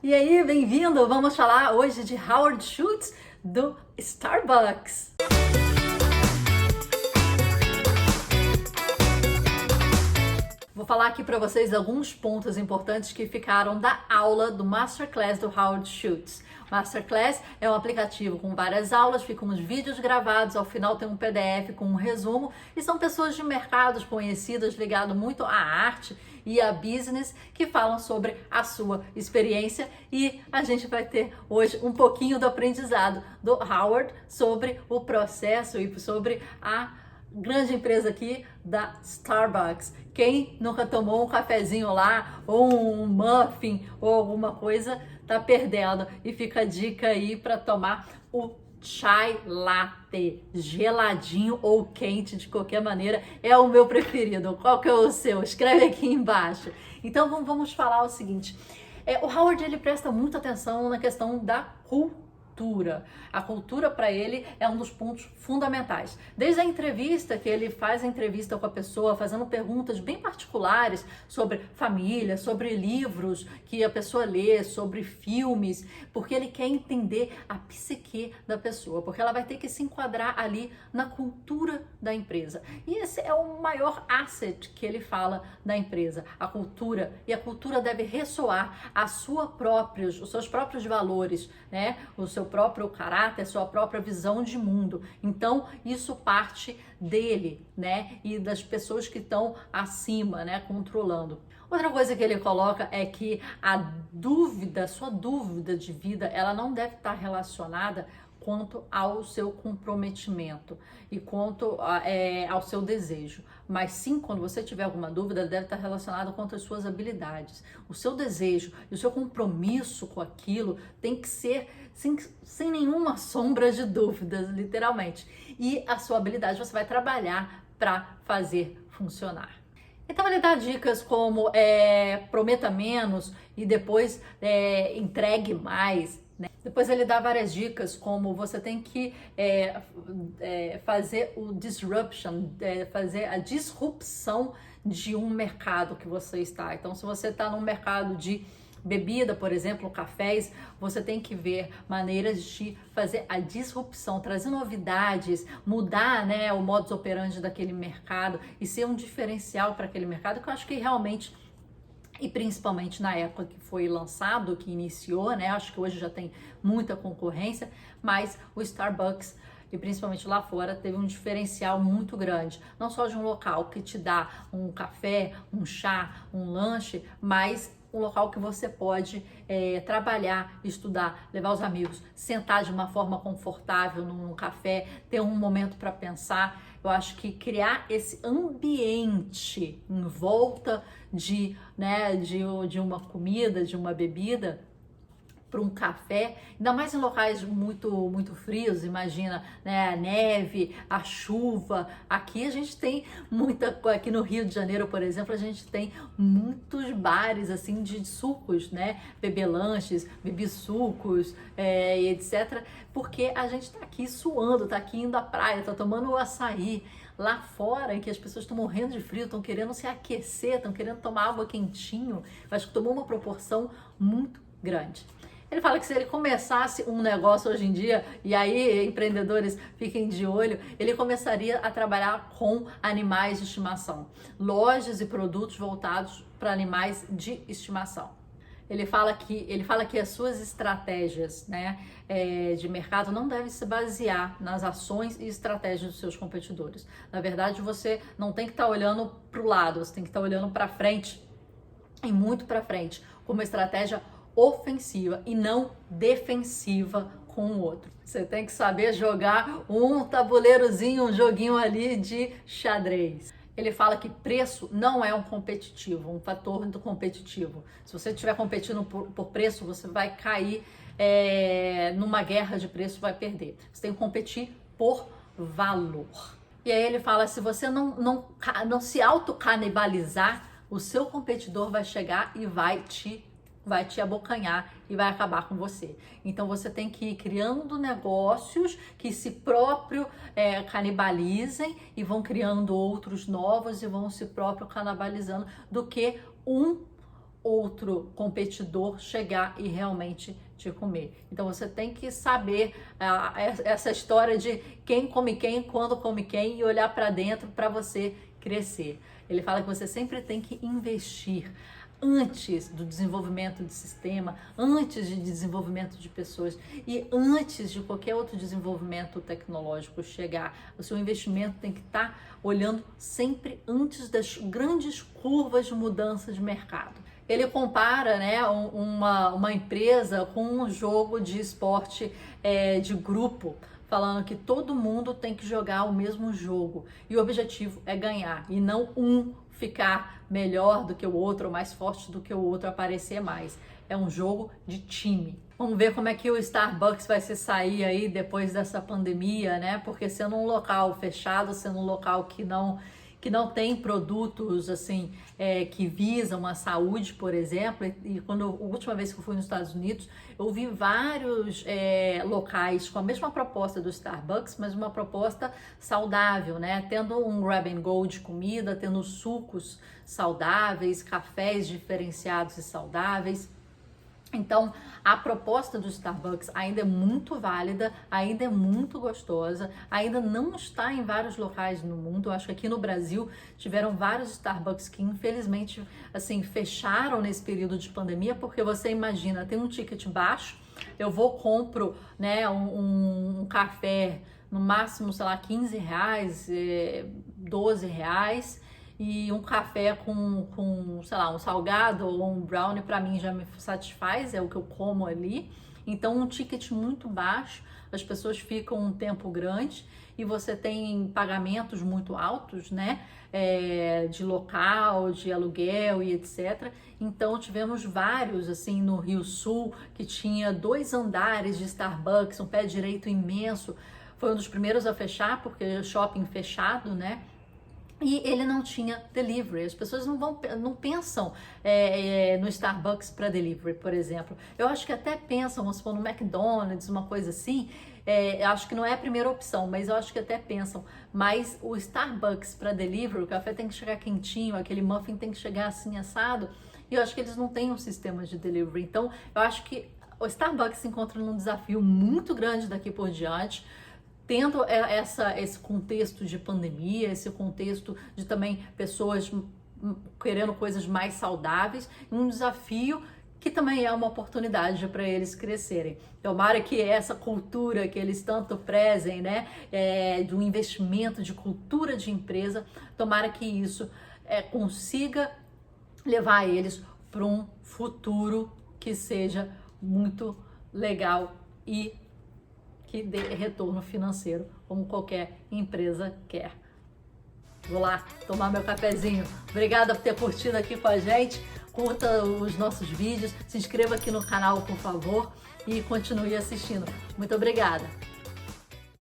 E aí, bem-vindo! Vamos falar hoje de Howard Schultz do Starbucks. Vou falar aqui para vocês alguns pontos importantes que ficaram da aula do Masterclass do Howard Schultz. Masterclass é um aplicativo com várias aulas, ficam uns vídeos gravados, ao final tem um PDF com um resumo e são pessoas de mercados conhecidas ligadas muito à arte e a business que falam sobre a sua experiência e a gente vai ter hoje um pouquinho do aprendizado do Howard sobre o processo e sobre a grande empresa aqui da Starbucks. Quem nunca tomou um cafezinho lá, ou um muffin, ou alguma coisa, tá perdendo. E fica a dica aí para tomar o chai latte, geladinho ou quente, de qualquer maneira, é o meu preferido. Qual que é o seu? Escreve aqui embaixo. Então vamos falar o seguinte, o Howard ele presta muita atenção na questão da cultura. A cultura para ele é um dos pontos fundamentais. Desde a entrevista, que ele faz a entrevista com a pessoa, fazendo perguntas bem particulares sobre família, sobre livros que a pessoa lê, sobre filmes, porque ele quer entender a psique da pessoa, porque ela vai ter que se enquadrar ali na cultura da empresa. E esse é o maior asset que ele fala da empresa, a cultura. E a cultura deve ressoar os seus próprios valores, né? O seu próprio caráter, sua própria visão de mundo. Então, isso parte dele, né? E das pessoas que estão acima, né? Controlando. Outra coisa que ele coloca é que sua dúvida de vida, ela não deve estar relacionada quanto ao seu comprometimento e quanto ao seu desejo. Mas sim, quando você tiver alguma dúvida, deve estar relacionado com as suas habilidades. O seu desejo e o seu compromisso com aquilo tem que ser sem nenhuma sombra de dúvidas, literalmente. E a sua habilidade você vai trabalhar para fazer funcionar. Então ele dá dicas como prometa menos e depois entregue mais. Depois ele dá várias dicas, como você tem que fazer o disruption, fazer a disrupção de um mercado que você está. Então, se você está num mercado de bebida, por exemplo, cafés, você tem que ver maneiras de fazer a disrupção, trazer novidades, mudar, né, o modus operandi daquele mercado e ser um diferencial para aquele mercado, que eu acho que realmente, e principalmente na época que foi lançado, que iniciou, né? Acho que hoje já tem muita concorrência, mas o Starbucks, e principalmente lá fora, teve um diferencial muito grande. Não só de um local que te dá um café, um chá, um lanche, mas um local que você pode trabalhar, estudar, levar os amigos, sentar de uma forma confortável num café, ter um momento para pensar. Eu acho que criar esse ambiente em volta de uma comida, de uma bebida, para um café, ainda mais em locais muito frios, imagina, né, a neve, a chuva. Aqui a gente tem aqui no Rio de Janeiro, por exemplo, a gente tem muitos bares assim de sucos, né, beber lanches, beber sucos, etc, porque a gente tá aqui suando, tá aqui indo à praia, tá tomando o açaí. Lá fora, em que as pessoas estão morrendo de frio, estão querendo se aquecer, estão querendo tomar água quentinho, eu acho que tomou uma proporção muito grande. Ele fala que se ele começasse um negócio hoje em dia, e aí empreendedores fiquem de olho, ele começaria a trabalhar com animais de estimação, lojas e produtos voltados para animais de estimação. Ele fala que as suas estratégias, né, de mercado não devem se basear nas ações e estratégias dos seus competidores. Na verdade, você não tem que estar olhando para o lado, você tem que estar olhando para frente, e muito para frente, com uma estratégia ofensiva e não defensiva com o outro. Você tem que saber jogar um tabuleirozinho, um joguinho ali de xadrez. Ele fala que preço não é um fator do competitivo. Se você estiver competindo por preço, você vai cair numa guerra de preço, vai perder. Você tem que competir por valor. E aí ele fala, se você não se autocanibalizar, o seu competidor vai chegar e vai te abocanhar e vai acabar com você. Então você tem que ir criando negócios que se próprio canibalizem e vão criando outros novos e vão se próprio canibalizando, do que um outro competidor chegar e realmente te comer. Então você tem que saber essa história de quem come quem, quando come quem e olhar para dentro para você crescer. Ele fala que você sempre tem que investir antes do desenvolvimento de sistema, antes de desenvolvimento de pessoas e antes de qualquer outro desenvolvimento tecnológico chegar. O seu investimento tem que estar olhando sempre antes das grandes curvas de mudança de mercado. Ele compara, né, uma empresa com um jogo de esporte de grupo, falando que todo mundo tem que jogar o mesmo jogo e o objetivo é ganhar e não um ficar melhor do que o outro ou mais forte do que o outro, aparecer mais. É um jogo de time. Vamos ver como é que o Starbucks vai se sair aí depois dessa pandemia, né? Porque sendo um local fechado, sendo um local que não tem produtos assim que visam a saúde, por exemplo, e a última vez que eu fui nos Estados Unidos, eu vi vários locais com a mesma proposta do Starbucks, mas uma proposta saudável, né? Tendo um grab and go de comida, tendo sucos saudáveis, cafés diferenciados e saudáveis. Então, a proposta do Starbucks ainda é muito válida, ainda é muito gostosa, ainda não está em vários locais no mundo. Eu acho que aqui no Brasil tiveram vários Starbucks que infelizmente assim fecharam nesse período de pandemia, porque você imagina, tem um ticket baixo, eu compro, né, um café no máximo, sei lá, 15 reais, 12 reais, e um café com, sei lá, um salgado ou um brownie para mim já me satisfaz, é o que eu como ali. Então um ticket muito baixo, as pessoas ficam um tempo grande e você tem pagamentos muito altos, né, de local, de aluguel e etc. Então tivemos vários assim no Rio Sul que tinha 2 andares de Starbucks, um pé direito imenso, foi um dos primeiros a fechar porque shopping fechado, né? E ele não tinha delivery. As pessoas não pensam no Starbucks para delivery, por exemplo. Eu acho que até pensam, vamos supor, no McDonald's, uma coisa assim. Eu acho que não é a primeira opção, mas eu acho que até pensam. Mas o Starbucks para delivery, o café tem que chegar quentinho, aquele muffin tem que chegar assim assado. E eu acho que eles não têm um sistema de delivery. Então, eu acho que o Starbucks se encontra num desafio muito grande daqui por diante, tendo esse contexto de pandemia, esse contexto de também pessoas querendo coisas mais saudáveis, um desafio que também é uma oportunidade para eles crescerem. Tomara que essa cultura que eles tanto prezem, né, do investimento, de cultura de empresa, tomara que isso consiga levar eles para um futuro que seja muito legal e que dê retorno financeiro, como qualquer empresa quer. Vou lá tomar meu cafezinho. Obrigada por ter curtido aqui com a gente. Curta os nossos vídeos, se inscreva aqui no canal, por favor, e continue assistindo. Muito obrigada!